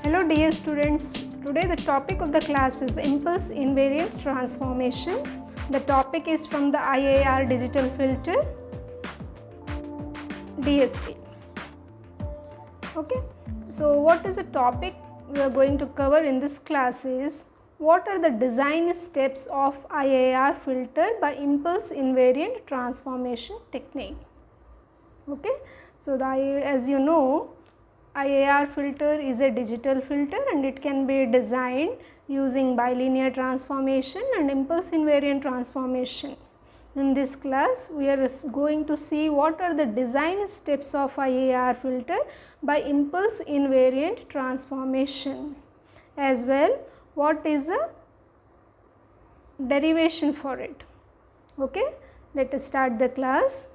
Hello dear students, today the topic of the class is impulse invariant transformation. The topic is from the IAR digital filter DSP. Okay, so what is the topic we are going to cover in this class is what are the design steps of IAR filter by impulse invariant transformation technique. Okay, so as you know, IAR filter is a digital filter and it can be designed using bilinear transformation and impulse invariant transformation. In this class, we are going to see what are the design steps of IAR filter by impulse invariant transformation, as well what is a derivation for it. Okay, let us start the class.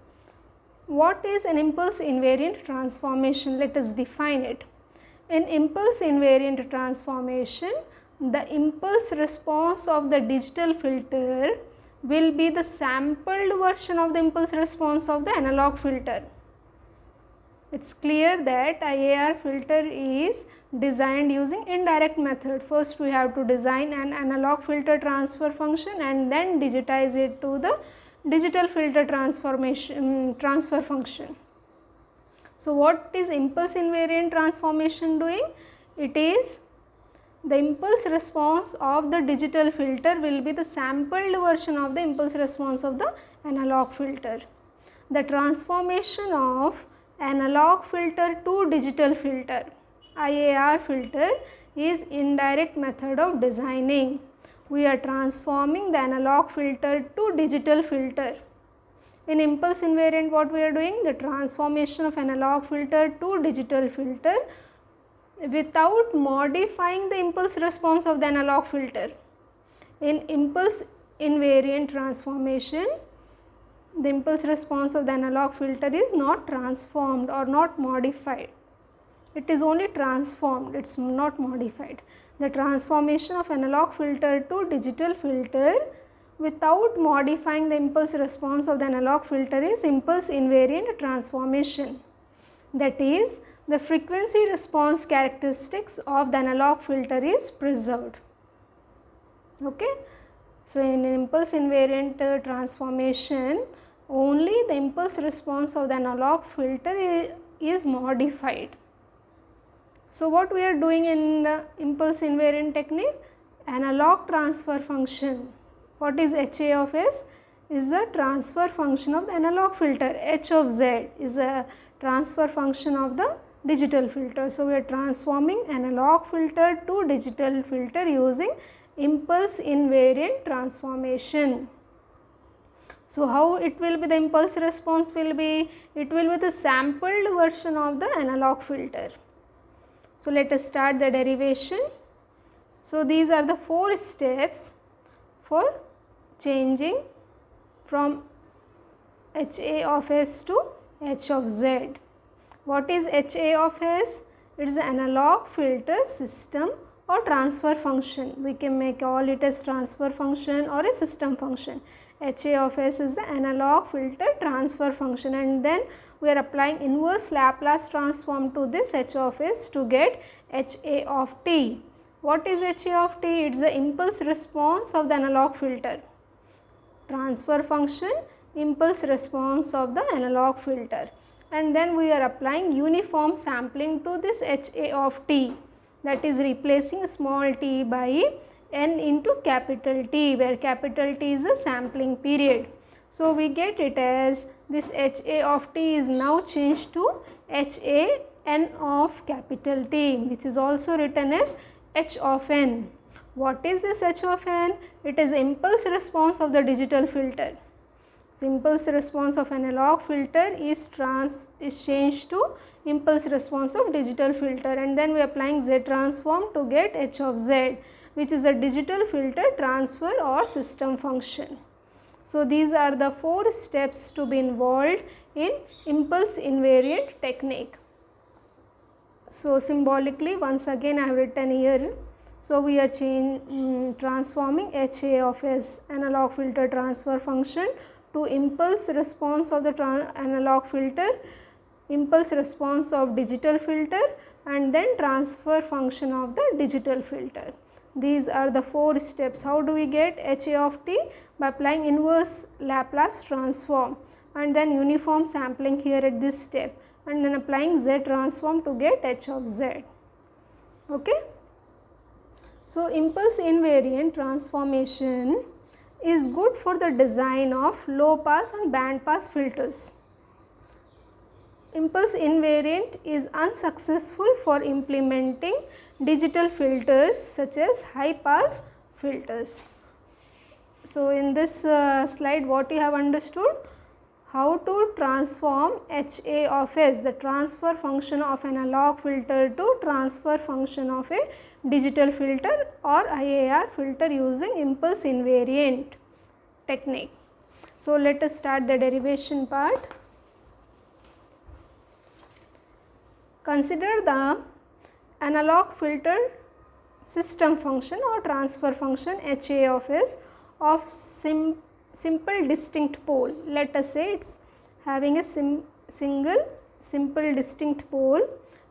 What is an impulse invariant transformation? Let us define it. In impulse invariant transformation, the impulse response of the digital filter will be the sampled version of the impulse response of the analog filter. It's clear that IAR filter is designed using indirect method. First we have to design an analog filter transfer function and then digitize it to the digital filter transfer function. So what is impulse invariant transformation doing? It is the impulse response of the digital filter will be the sampled version of the impulse response of the analog filter. The transformation of analog filter to digital filter, IAR filter, is indirect method of designing. We are transforming the analog filter to digital filter. In impulse invariant, what we are doing? The transformation of analog filter to digital filter without modifying the impulse response of the analog filter. In impulse invariant transformation, the impulse response of the analog filter is not transformed or not modified. It is only transformed, it is not modified. The transformation of analog filter to digital filter without modifying the impulse response of the analog filter is impulse invariant transformation. That is, the frequency response characteristics of the analog filter is preserved. Okay? So, in impulse invariant transformation, only the impulse response of the analog filter is modified. So, what we are doing in the impulse invariant technique? Analog transfer function. What is HA of S? Is the transfer function of the analog filter. H of Z is a transfer function of the digital filter. So, we are transforming analog filter to digital filter using impulse invariant transformation. So, how it will be, the impulse response will be? It will be the sampled version of the analog filter. So, let us start the derivation. So, these are the 4 steps for changing from HA of S to H of Z. What is HA of S? It is an analog filter system or transfer function. We can call it as transfer function or a system function. HA of S is the analog filter transfer function, and then we are applying inverse Laplace transform to this H of S to get HA of T. What is HA of T? It is the impulse response of the analog filter. Transfer function, impulse response of the analog filter, and then we are applying uniform sampling to this HA of T, that is replacing small t by n into capital T, where capital T is a sampling period. So, we get it as this HA of T is now changed to HA n of capital T, which is also written as H of n. What is this H of n? It is impulse response of the digital filter. So, impulse response of analog filter is changed to impulse response of digital filter, and then we are applying Z transform to get H of Z, which is a digital filter transfer or system function. So, these are the 4 steps to be involved in impulse invariant technique. So, symbolically once again I have written here. So, we are transforming HA of S, analog filter transfer function, to impulse response of the analog filter, impulse response of digital filter and then transfer function of the digital filter. These are the 4 steps. How do we get HA of t? By applying inverse Laplace transform and then uniform sampling here at this step, and then applying Z transform to get H of Z. Okay. So, impulse invariant transformation is good for the design of low pass and band pass filters. Impulse invariant is unsuccessful for implementing digital filters such as high pass filters. So, in this slide what you have understood? How to transform HA of S, the transfer function of an analog filter, to transfer function of a digital filter or IAR filter using impulse invariant technique. So, let us start the derivation part. Consider the analog filter system function or transfer function HA of S of simple distinct pole. Let us say it is having a simple distinct pole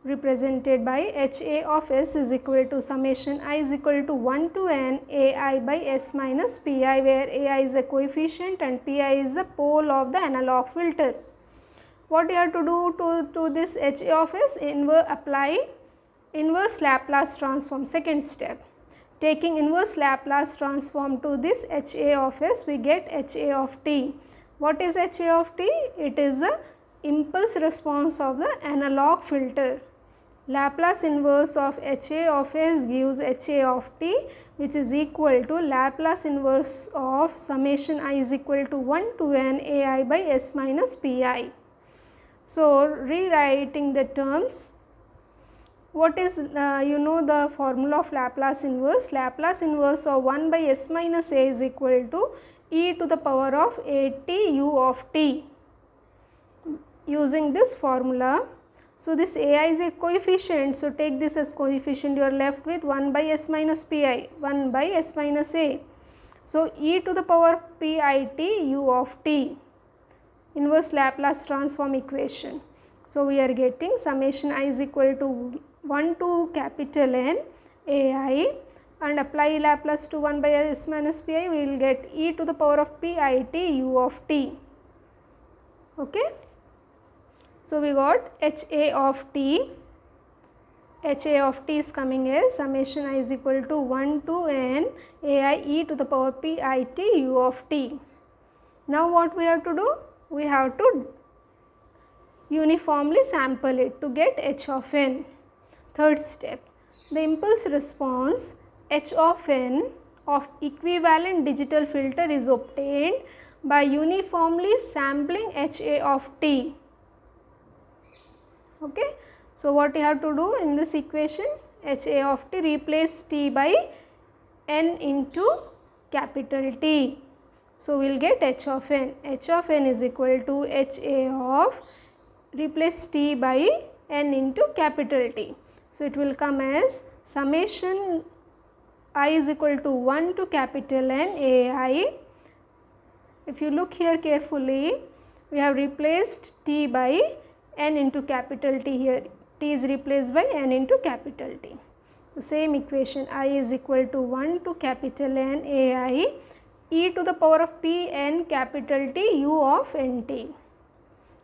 represented by HA of S is equal to summation I is equal to 1 to n AI by S minus Pi, where AI is a coefficient and Pi is the pole of the analog filter. What you have to do to this HA of S? Apply inverse Laplace transform. Second step, taking inverse Laplace transform to this HA of S, we get HA of t. What is HA of t? It is the impulse response of the analog filter. Laplace inverse of HA of S gives HA of t, which is equal to Laplace inverse of summation I is equal to 1 to n AI by S minus Pi. So, rewriting the terms, what is you know the formula of Laplace inverse? Laplace inverse of 1 by S minus A is equal to e to the power of AT u of t. Using this formula, so this AI is a coefficient, so take this as coefficient, you are left with 1 by S minus Pi, 1 by S minus A. So, e to the power of Pit u of t, inverse Laplace transform equation. So, we are getting summation I is equal to 1 to capital N AI, and apply Laplace to 1 by S minus Pi, we will get e to the power of Pit u of t. Okay. So, we got HA of t. HA of t is coming as summation I is equal to 1 to n AI e to the power Pit u of t. Now, what we have to do? We have to uniformly sample it to get H of n. Third step, the impulse response H of n of equivalent digital filter is obtained by uniformly sampling HA of t. Okay. So, what you have to do in this equation? HA of t, replace t by n into capital T. So, we will get H of n. H of n is equal to HA of, replace t by n into capital T. So, it will come as summation I is equal to 1 to capital N AI. If you look here carefully, we have replaced t by n into capital T here. T is replaced by n into capital T. So, same equation, I is equal to 1 to capital N AI e to the power of P n capital T u of n t.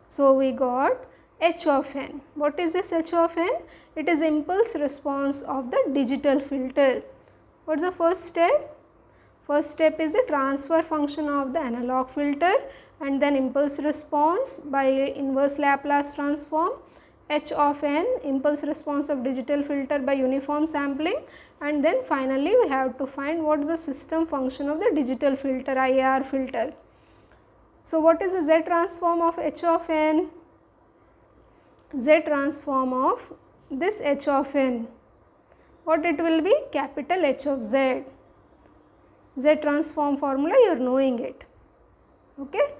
So, we got H of n. What is this H of n? It is impulse response of the digital filter. What is the first step? First step is the transfer function of the analog filter, and then impulse response by inverse Laplace transform, H of n, impulse response of digital filter by uniform sampling, and then finally we have to find what is the system function of the digital filter, IAR filter. So, what is the Z transform of H of n? Z transform of this H of n, what it will be? Capital H of Z. Z transform formula you are knowing it. Okay.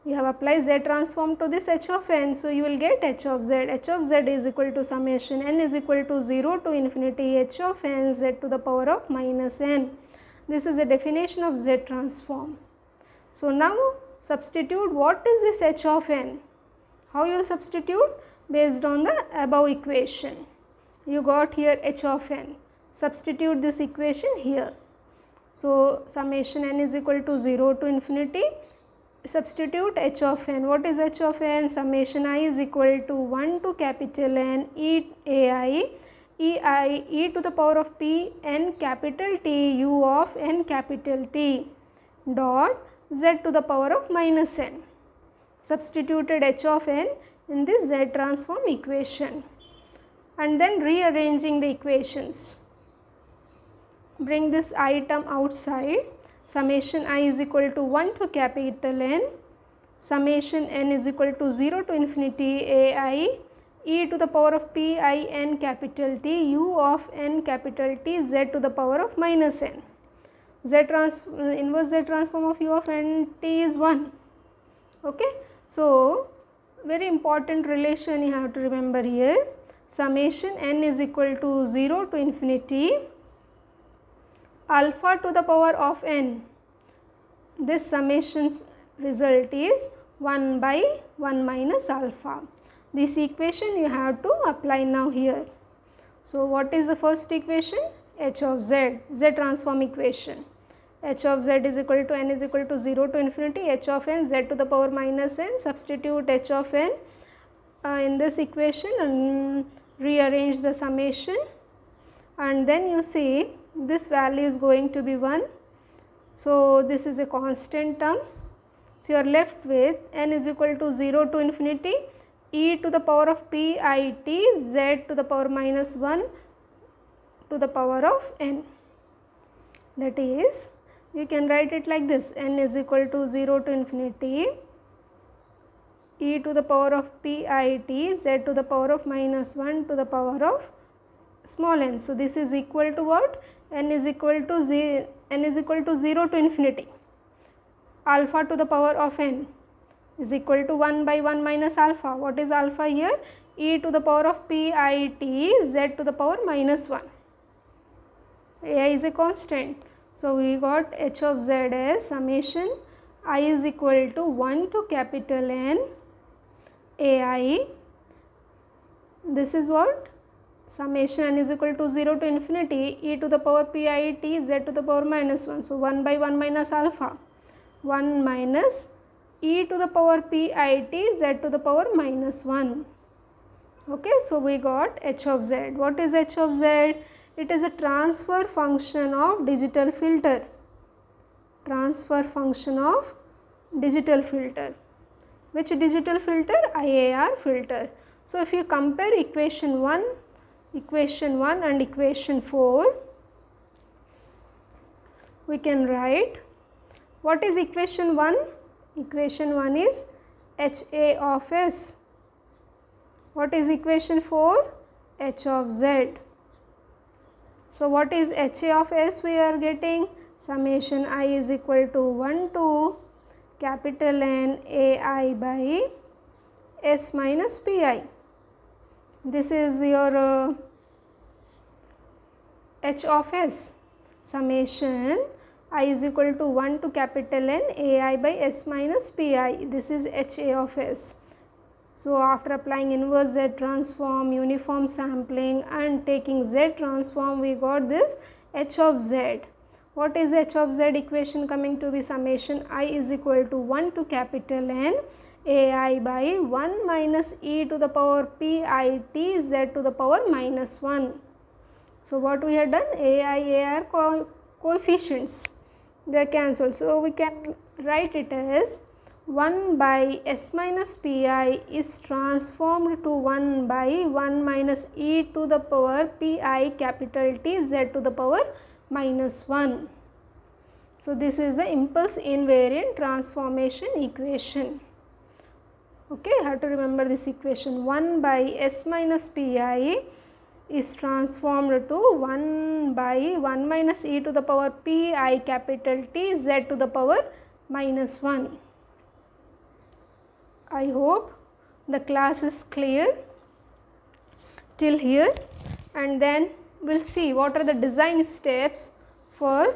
You have applied Z transform to this H of n, so you will get H of Z. H of Z is equal to summation n is equal to 0 to infinity H of n Z to the power of minus n. This is a definition of Z transform. So, now substitute what is this H of n? How you will substitute? Based on the above equation. you got here h of n. Substitute this equation here. So, summation n is equal to 0 to infinity. Substitute h of n. What is h of n? Summation I is equal to 1 to capital N e to the power of p n capital T u of n capital T dot z to the power of minus n. Substituted h of n in this Z transform equation and then rearranging the equations. Bring this I term outside. Summation I is equal to 1 to capital N, summation n is equal to 0 to infinity a I e to the power of p I n capital T u of n capital T z to the power of minus n. Inverse Z transform of u of n t is 1. Okay. So, very important relation you have to remember here. Summation n is equal to 0 to infinity alpha to the power of n. This summation's result is 1 by 1 minus alpha. This equation you have to apply now here. So, what is the first equation? H of z, Z transform equation. H of z is equal to n is equal to 0 to infinity h of n z to the power minus n. Substitute h of n in this equation and rearrange the summation, and then you see this value is going to be 1. So, this is a constant term. So, you are left with n is equal to 0 to infinity e to the power of p I t z to the power minus 1 to the power of n. That is, you can write it like this: n is equal to 0 to infinity e to the power of p I t z to the power of minus 1 to the power of small n. So, this is equal to what? N is equal to 0 to infinity alpha to the power of n is equal to 1 by 1 minus alpha. What is alpha here? E to the power of p I t z to the power minus 1. A is a constant. So, we got h of z as summation I is equal to 1 to capital N a I. This is what? Summation n is equal to 0 to infinity e to the power p I t z to the power minus 1. So, 1 by 1 minus alpha, 1 minus e to the power p I t z to the power minus 1. Okay. So, we got h of z. What is h of z? It is a transfer function of digital filter. Transfer function of digital filter. Which digital filter? IAR filter. So, if you compare equation 1 and equation 4, we can write what is equation 1? Equation 1 is HA of S. What is equation 4? H of Z. So, what is HA of S we are getting? Summation I is equal to 1 to capital N A I by S minus P I. This is your H of S. Summation I is equal to 1 to capital N A I by S minus P I. This is HA of S. So, after applying inverse Z transform, uniform sampling and taking Z transform, we got this H of Z. What is H of Z equation coming to be? Summation I is equal to 1 to capital N A I by 1 minus e to the power p I t z to the power minus 1. So, what we have done? A I, A are coefficients, they are cancelled. So, we can write it as 1 by S minus P I is transformed to 1 by 1 minus e to the power p I capital T z to the power minus 1. So, this is the impulse invariant transformation equation. Okay, you have to remember this equation. 1 by S minus P I is transformed to 1 by 1 minus e to the power p I capital T z to the power minus 1. I hope the class is clear till here, and then we will see what are the design steps for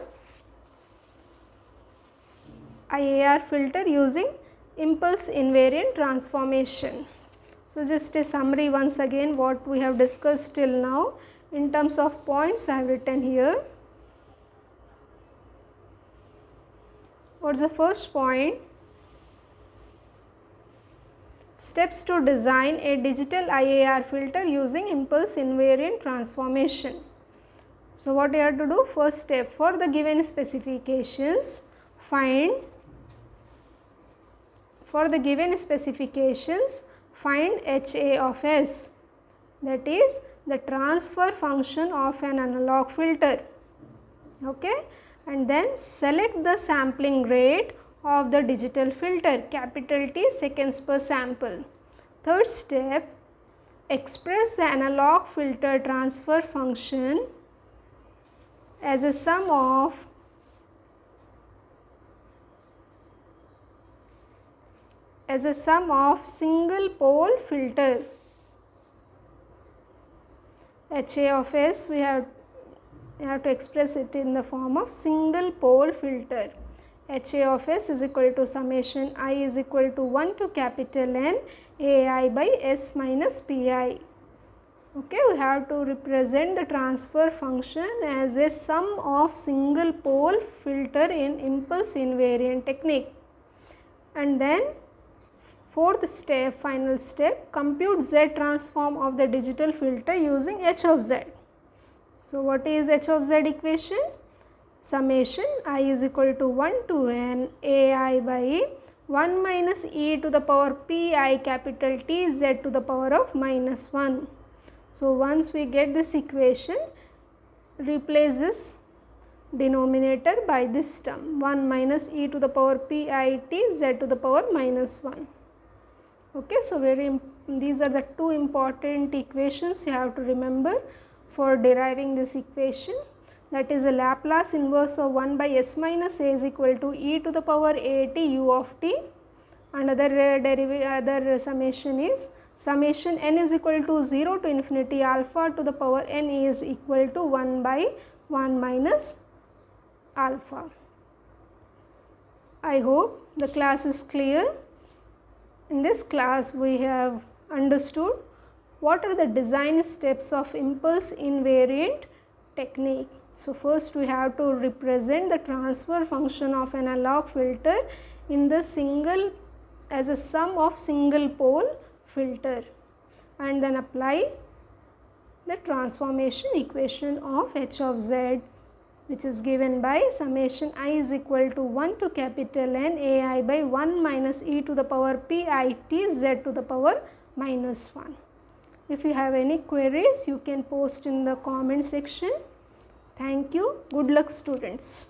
IAR filter using impulse invariant transformation. So, just a summary once again what we have discussed till now. In terms of points I have written here. What is the first point? Steps to design a digital IAR filter using impulse invariant transformation. So, what you have to do? First step, for the given specifications, find HA of S, that is the transfer function of an analog filter, okay, and then select the sampling rate of the digital filter, capital T seconds per sample. Third step, express the analog filter transfer function as a sum of single pole filter. HA of S, we have to express it in the form of single pole filter. HA of S is equal to summation I is equal to 1 to capital N AI by S minus Pi. Okay, we have to represent the transfer function as a sum of single pole filter in impulse invariant technique. And then fourth step, final step, compute Z transform of the digital filter using H of Z. So, what is H of Z equation? Summation I is equal to 1 to N AI by 1 minus e to the power Pi capital T Z to the power of minus 1. So, once we get this equation, replace this denominator by this term 1 minus e to the power Pi T Z to the power minus 1. Okay, so these are the two important equations you have to remember for deriving this equation, that is a Laplace inverse of 1 by S minus A is equal to e to the power A t u of t. Another summation is summation n is equal to 0 to infinity alpha to the power n is equal to 1 by 1 minus alpha. I hope the class is clear. In this class we have understood what are the design steps of impulse invariant technique. So, first we have to represent the transfer function of an analog filter in the as a sum of single pole filter, and then apply the transformation equation of H of Z, which is given by summation I is equal to 1 to capital N AI by 1 minus e to the power Pi T Z to the power minus 1. If you have any queries, you can post in the comment section. Thank you. Good luck, students.